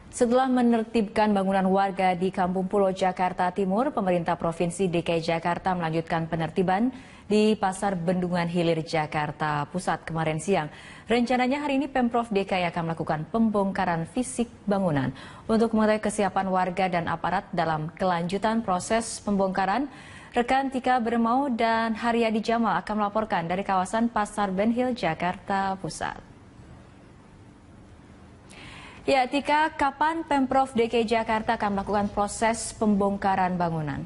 Setelah menertibkan bangunan warga di Kampung Pulo, Jakarta Timur, pemerintah Provinsi DKI Jakarta melanjutkan penertiban di Pasar Bendungan Hilir, Jakarta Pusat kemarin siang. Rencananya hari ini Pemprov DKI akan melakukan pembongkaran fisik bangunan. Untuk mengetahui kesiapan warga dan aparat dalam kelanjutan proses pembongkaran, rekan Tika Bermau dan Haryadi Jamal akan melaporkan dari kawasan Pasar Ben Hill, Jakarta Pusat. Ya, Tika, kapan Pemprov DKI Jakarta akan melakukan proses pembongkaran bangunan?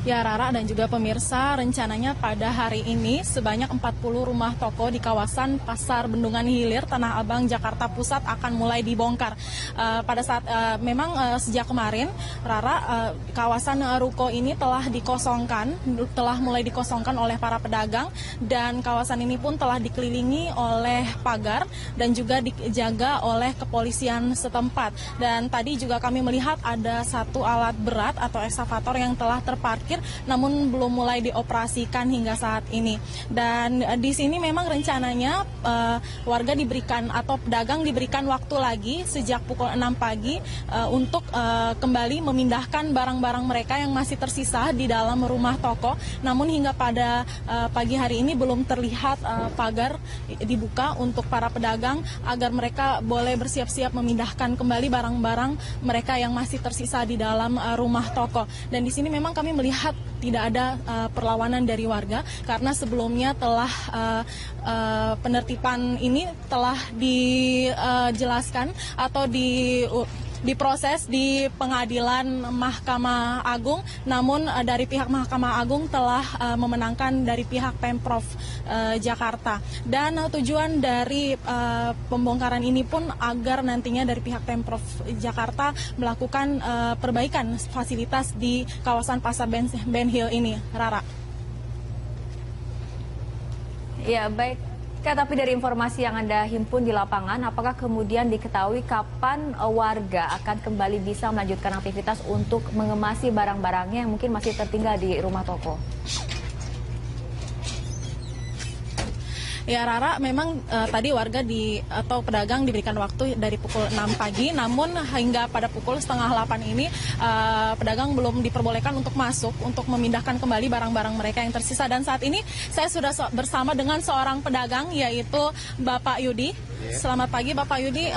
Ya, Rara dan juga pemirsa, rencananya pada hari ini sebanyak 40 rumah toko di kawasan Pasar Bendungan Hilir, Tanah Abang, Jakarta Pusat akan mulai dibongkar. Pada saat memang sejak kemarin, Rara, kawasan ruko ini telah mulai dikosongkan oleh para pedagang, dan kawasan ini pun telah dikelilingi oleh pagar dan juga dijaga oleh kepolisian setempat. Dan tadi juga kami melihat ada satu alat berat atau ekskavator yang telah terparkir namun belum mulai dioperasikan hingga saat ini. Dan di sini memang rencananya warga diberikan atau pedagang diberikan waktu lagi sejak pukul 6 pagi untuk kembali memindahkan barang-barang mereka yang masih tersisa di dalam rumah toko. Namun hingga pada pagi hari ini belum terlihat pagar dibuka untuk para pedagang agar mereka boleh bersiap-siap memindahkan kembali barang-barang mereka yang masih tersisa di dalam rumah toko. Dan di sini memang kami melihat tidak ada perlawanan dari warga karena sebelumnya telah penertiban ini telah dijelaskan atau diproses di pengadilan Mahkamah Agung, namun dari pihak Mahkamah Agung telah memenangkan dari pihak Pemprov Jakarta. Dan tujuan dari pembongkaran ini pun agar nantinya dari pihak Pemprov Jakarta melakukan perbaikan fasilitas di kawasan Pasar Ben Hill ini, Rara. Ya, baik. Tapi dari informasi yang Anda himpun di lapangan, apakah kemudian diketahui kapan warga akan kembali bisa melanjutkan aktivitas untuk mengemasi barang-barangnya yang mungkin masih tertinggal di rumah toko? Ya, Rara, memang tadi warga atau pedagang diberikan waktu dari pukul 6 pagi, namun hingga pada pukul setengah 8 ini pedagang belum diperbolehkan untuk masuk untuk memindahkan kembali barang-barang mereka yang tersisa. Dan saat ini saya sudah bersama dengan seorang pedagang, yaitu Bapak Yudi. Selamat pagi, Bapak Yudi.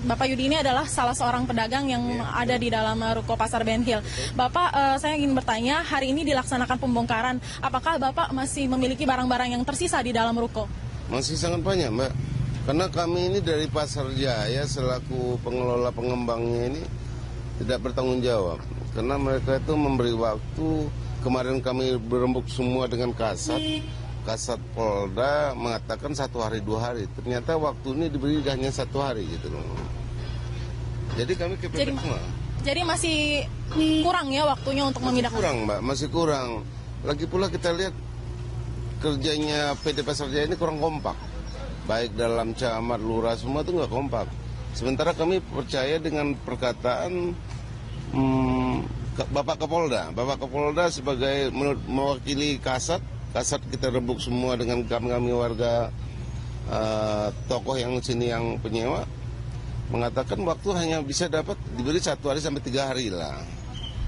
Bapak Yudi ini adalah salah seorang pedagang yang ada di dalam ruko Pasar Ben Hill. Bapak, saya ingin bertanya, hari ini dilaksanakan pembongkaran. Apakah Bapak masih memiliki barang-barang yang tersisa di dalam ruko? Masih sangat banyak, Mbak. Karena kami ini dari Pasar Jaya selaku pengelola pengembangnya ini tidak bertanggung jawab. Karena mereka itu memberi waktu, kemarin kami berembuk semua dengan Kasat Polda mengatakan 1 hari 2 hari. Ternyata waktu ini diberi hanya 1 hari gitu loh. Jadi kami kepepet semua. Jadi masih kurang ya waktunya untuk memindahkan? Kurang, Mbak, masih kurang. Lagi pula kita lihat kerjanya PT Pasar Jaya ini kurang kompak. Baik dalam camat, lurah, semua itu nggak kompak. Sementara kami percaya dengan perkataan Bapak Kapolda. Bapak Kapolda sebagai mewakili Kasat kita rebuk semua dengan kami warga tokoh yang sini yang penyewa. Mengatakan waktu hanya bisa dapat diberi 1 hari sampai 3 hari lah.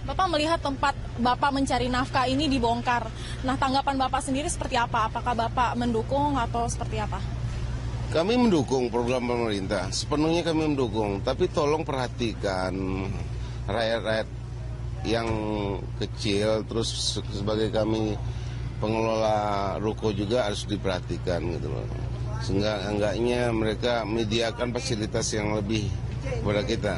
Bapak melihat tempat Bapak mencari nafkah ini dibongkar. Nah, tanggapan Bapak sendiri seperti apa? Apakah Bapak mendukung atau seperti apa? Kami mendukung program pemerintah, sepenuhnya kami mendukung. Tapi tolong perhatikan rakyat-rakyat yang kecil, terus sebagai kami pengelola ruko juga harus diperhatikan gitu loh. Sehingga enggaknya mereka menyediakan fasilitas yang lebih kepada kita.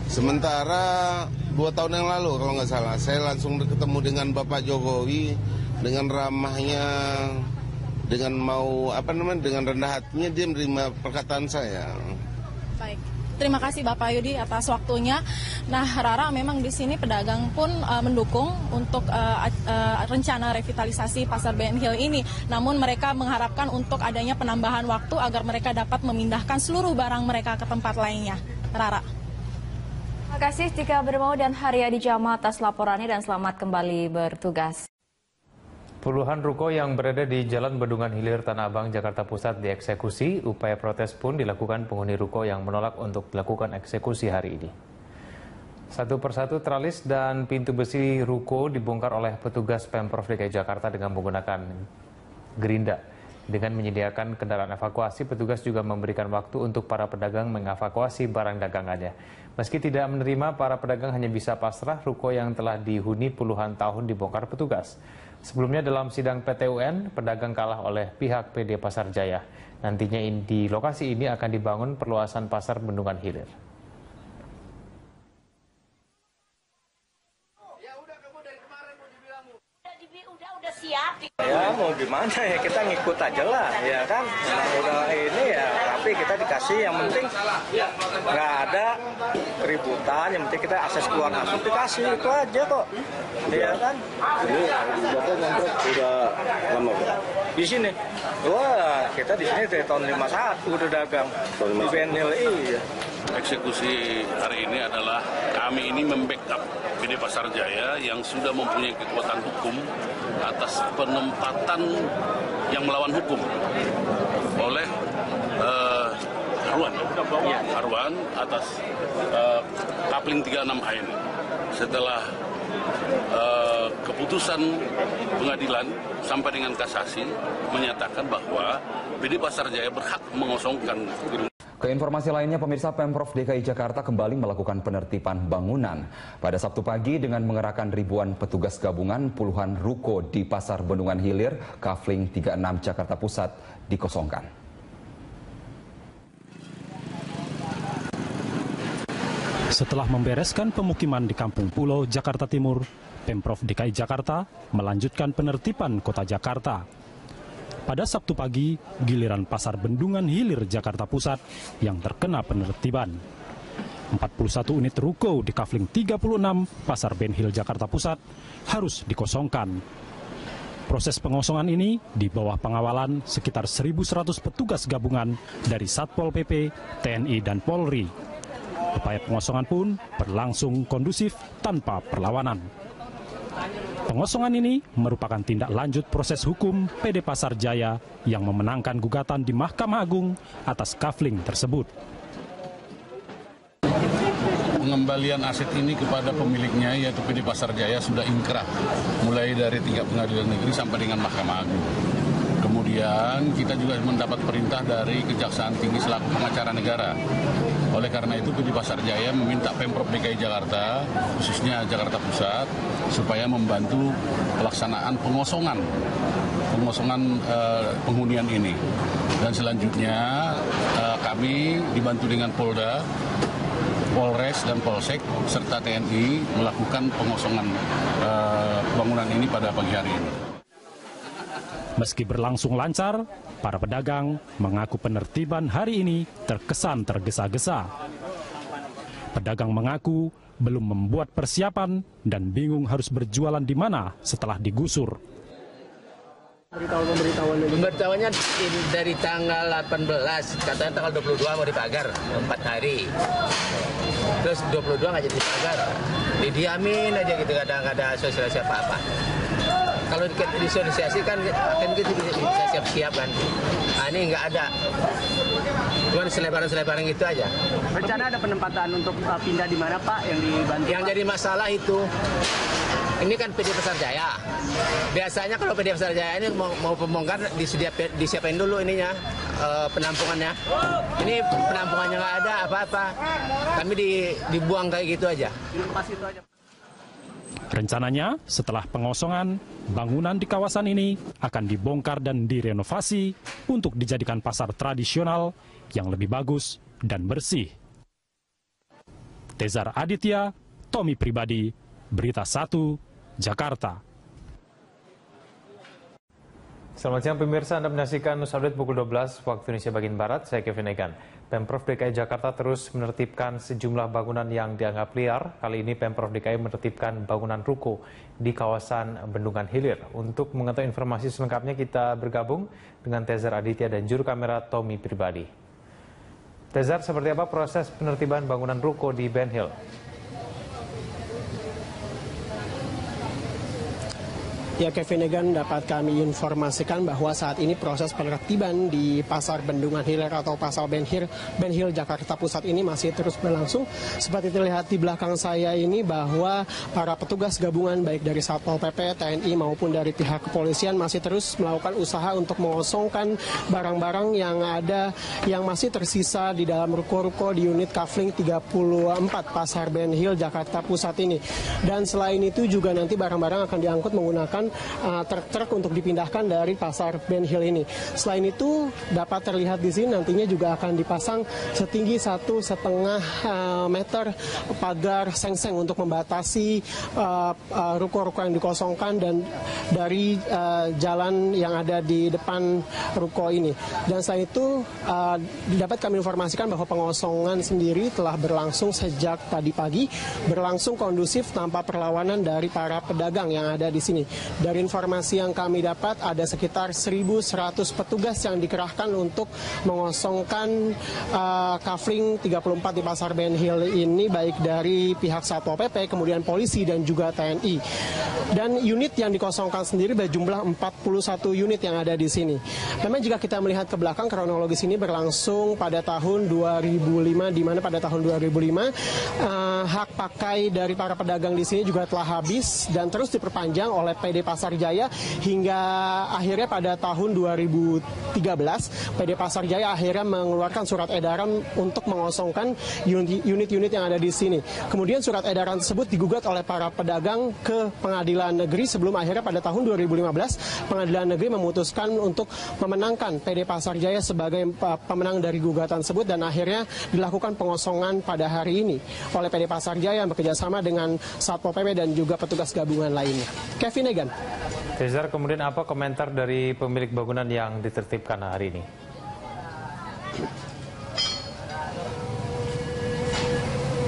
Sementara 2 tahun yang lalu kalau nggak salah, saya langsung ketemu dengan Bapak Jokowi dengan ramahnya, dengan dengan rendah hatinya dia menerima perkataan saya. Baik, terima kasih Bapak Yudi atas waktunya. Nah, Rara, memang di sini pedagang pun mendukung untuk rencana revitalisasi Pasar Ben Hill ini. Namun mereka mengharapkan untuk adanya penambahan waktu agar mereka dapat memindahkan seluruh barang mereka ke tempat lainnya. Rara. Terima kasih Tika Bermau dan Haryadi Jamal atas laporannya dan selamat kembali bertugas. Puluhan ruko yang berada di Jalan Bendungan Hilir Tanah Abang, Jakarta Pusat dieksekusi. Upaya protes pun dilakukan penghuni ruko yang menolak untuk dilakukan eksekusi hari ini. Satu persatu tralis dan pintu besi ruko dibongkar oleh petugas Pemprov DKI Jakarta dengan menggunakan gerinda. Dengan menyediakan kendaraan evakuasi, petugas juga memberikan waktu untuk para pedagang mengevakuasi barang dagangannya. Meski tidak menerima, para pedagang hanya bisa pasrah. Ruko yang telah dihuni puluhan tahun dibongkar petugas. Sebelumnya dalam sidang PT UN, pedagang kalah oleh pihak PD Pasar Jaya. Nantinya di lokasi ini akan dibangun perluasan pasar Bendungan Hilir. Ya mau gimana ya, kita ngikut aja lah ya kan. Nah, udah ini ya, tapi kita dikasih, yang penting nggak ada keributan, yang penting kita akses keluar masuk dikasih, itu aja kok ya kan. Ini Bapak ngontrak udah lama Pak? Di sini wah, kita di sini dari tahun 51 udah dagang di Benhil. Iya. Eksekusi hari ini adalah kami ini membackup PD Pasar Jaya yang sudah mempunyai kekuatan hukum atas penempatan yang melawan hukum oleh Harwan atas Kapling 36A ini. Setelah keputusan pengadilan sampai dengan kasasi menyatakan bahwa PD Pasar Jaya berhak mengosongkan gedung. Ke informasi lainnya, pemirsa, Pemprov DKI Jakarta kembali melakukan penertiban bangunan. Pada Sabtu pagi dengan mengerahkan ribuan petugas gabungan, puluhan ruko di Pasar Bendungan Hilir, Kafling 36 Jakarta Pusat dikosongkan. Setelah membereskan pemukiman di Kampung Pulau, Jakarta Timur, Pemprov DKI Jakarta melanjutkan penertiban kota Jakarta. Pada Sabtu pagi, giliran Pasar Bendungan Hilir Jakarta Pusat yang terkena penertiban. 41 unit ruko di Kafling 36 Pasar Benhil Jakarta Pusat harus dikosongkan. Proses pengosongan ini di bawah pengawalan sekitar 1.100 petugas gabungan dari Satpol PP, TNI, dan Polri. Upaya pengosongan pun berlangsung kondusif tanpa perlawanan. Pengosongan ini merupakan tindak lanjut proses hukum PD Pasar Jaya yang memenangkan gugatan di Mahkamah Agung atas Kafling tersebut. Pengembalian aset ini kepada pemiliknya yaitu PD Pasar Jaya sudah inkrah mulai dari tingkat pengadilan negeri sampai dengan Mahkamah Agung. Kemudian kita juga mendapat perintah dari Kejaksaan Tinggi selaku pengacara negara. Oleh karena itu PD Pasar Jaya meminta Pemprov DKI Jakarta, khususnya Jakarta Pusat, supaya membantu pelaksanaan pengosongan penghunian ini. Dan selanjutnya kami dibantu dengan Polda, Polres dan Polsek serta TNI melakukan pengosongan bangunan ini pada pagi hari ini. Meski berlangsung lancar, para pedagang mengaku penertiban hari ini terkesan tergesa-gesa. Pedagang mengaku belum membuat persiapan dan bingung harus berjualan di mana setelah digusur. Pemberitahuannya dari tanggal 18, katanya tanggal 22 mau dipagar, 4 hari. Terus 22 nggak jadi dipagar. Didiamin aja gitu, nggak ada asosiasi apa-apa. Kalau disosialisasi kan kita bisa siap-siap kan. Nah, ini nggak ada. Cuma selebaran-selebaran gitu aja. Rencana ada penempatan untuk pindah di mana Pak yang dibantu? Yang jadi masalah itu, ini kan PD Pasar Jaya. Biasanya kalau PD Pasar Jaya ini mau pembongkar disiapin dulu ininya, penampungannya. Ini penampungannya nggak ada apa-apa. Kami dibuang kayak gitu aja. Rencananya setelah pengosongan, bangunan di kawasan ini akan dibongkar dan direnovasi untuk dijadikan pasar tradisional yang lebih bagus dan bersih. Tezar Aditya, Tommy Pribadi, Berita 1, Jakarta. Selamat siang pemirsa, Anda menyaksikan News Update pukul 12 waktu Indonesia bagian Barat, saya Kevin Egan. Pemprov DKI Jakarta terus menertibkan sejumlah bangunan yang dianggap liar. Kali ini Pemprov DKI menertibkan bangunan ruko di kawasan Bendungan Hilir. Untuk mengetahui informasi selengkapnya kita bergabung dengan Tezar Aditya dan juru kamera Tommy Pribadi. Tezar, seperti apa proses penertiban bangunan ruko di Benhil? Ya, Kevin Egan, dapat kami informasikan bahwa saat ini proses penertiban di Pasar Bendungan Hilir atau Pasar Ben Hill Jakarta Pusat ini masih terus berlangsung. Seperti terlihat di belakang saya ini bahwa para petugas gabungan baik dari Satpol PP, TNI maupun dari pihak kepolisian masih terus melakukan usaha untuk mengosongkan barang-barang yang ada yang masih tersisa di dalam ruko-ruko di unit Kafling 34 Pasar Ben Hill Jakarta Pusat ini. Dan selain itu juga nanti barang-barang akan diangkut menggunakan truk-truk untuk dipindahkan dari Pasar Ben Hill ini. Selain itu dapat terlihat di sini nantinya juga akan dipasang setinggi 1,5 meter pagar seng-seng untuk membatasi ruko-ruko yang dikosongkan dan dari jalan yang ada di depan ruko ini. Dan selain itu dapat kami informasikan bahwa pengosongan sendiri telah berlangsung sejak tadi pagi, berlangsung kondusif tanpa perlawanan dari para pedagang yang ada di sini. Dari informasi yang kami dapat, ada sekitar 1.100 petugas yang dikerahkan untuk mengosongkan Kafling 34 di Pasar Ben Hill ini, baik dari pihak Satpol PP, kemudian polisi, dan juga TNI. Dan unit yang dikosongkan sendiri berjumlah 41 unit yang ada di sini. Memang jika kita melihat ke belakang, kronologis ini berlangsung pada tahun 2005, di mana pada tahun 2005 hak pakai dari para pedagang di sini juga telah habis dan terus diperpanjang oleh PD Pasar Jaya hingga akhirnya pada tahun 2013 PD Pasar Jaya akhirnya mengeluarkan surat edaran untuk mengosongkan unit-unit yang ada di sini. Kemudian surat edaran tersebut digugat oleh para pedagang ke Pengadilan Negeri sebelum akhirnya pada tahun 2015 Pengadilan Negeri memutuskan untuk memenangkan PD Pasar Jaya sebagai pemenang dari gugatan tersebut dan akhirnya dilakukan pengosongan pada hari ini oleh PD Pasar Jaya bekerjasama dengan Satpol PP dan juga petugas gabungan lainnya. Kevin Egan. Cesar, kemudian apa komentar dari pemilik bangunan yang ditertibkan hari ini?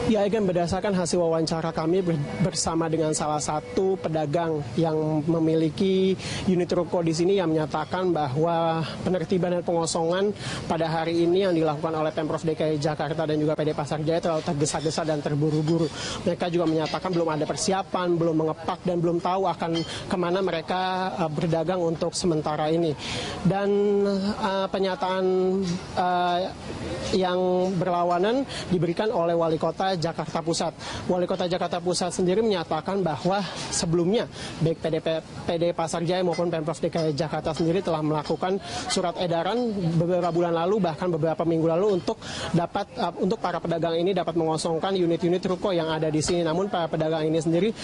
Ya, Egan, berdasarkan hasil wawancara kami bersama dengan salah satu pedagang yang memiliki unit ruko di sini yang menyatakan bahwa penertiban dan pengosongan pada hari ini yang dilakukan oleh Pemprov DKI Jakarta dan juga PD Pasar Jaya terlalu tergesa-gesa dan terburu-buru. Mereka juga menyatakan belum ada persiapan, belum mengepak, dan belum tahu akan kemana mereka berdagang untuk sementara ini. Dan pernyataan yang berlawanan diberikan oleh Wali Kota Jakarta Pusat. Wali Kota Jakarta Pusat sendiri menyatakan bahwa sebelumnya baik PD Pasar Jaya maupun Pemprov DKI Jakarta sendiri telah melakukan surat edaran beberapa bulan lalu, bahkan beberapa minggu lalu untuk para pedagang ini dapat mengosongkan unit-unit ruko yang ada di sini. Namun para pedagang ini sendiri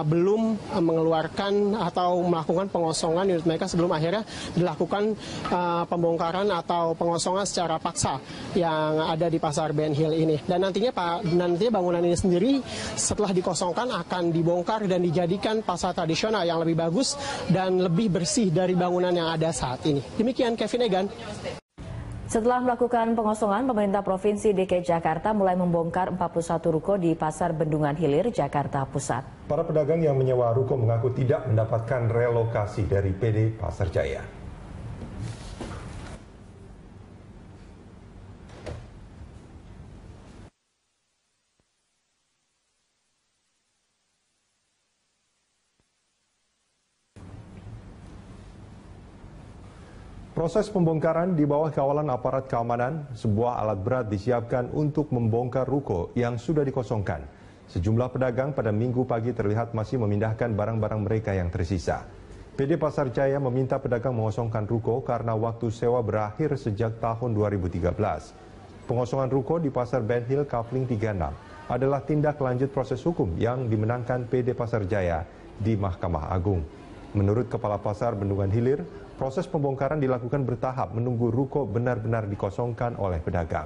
belum mengeluarkan atau melakukan pengosongan unit mereka sebelum akhirnya dilakukan pembongkaran atau pengosongan secara paksa yang ada di Pasar Ben Hill ini. Dan nantinya bangunan ini sendiri setelah dikosongkan akan dibongkar dan dijadikan pasar tradisional yang lebih bagus dan lebih bersih dari bangunan yang ada saat ini. Demikian Kevin Egan. Setelah melakukan pengosongan, pemerintah Provinsi DKI Jakarta mulai membongkar 41 ruko di Pasar Bendungan Hilir, Jakarta Pusat. Para pedagang yang menyewa ruko mengaku tidak mendapatkan relokasi dari PD Pasar Jaya. Proses pembongkaran di bawah kawalan aparat keamanan, sebuah alat berat disiapkan untuk membongkar ruko yang sudah dikosongkan. Sejumlah pedagang pada Minggu pagi terlihat masih memindahkan barang-barang mereka yang tersisa. PD Pasar Jaya meminta pedagang mengosongkan ruko karena waktu sewa berakhir sejak tahun 2013. Pengosongan ruko di Pasar Ben Hill Kafling 36 adalah tindak lanjut proses hukum yang dimenangkan PD Pasar Jaya di Mahkamah Agung. Menurut Kepala Pasar Bendungan Hilir, proses pembongkaran dilakukan bertahap menunggu ruko benar-benar dikosongkan oleh pedagang.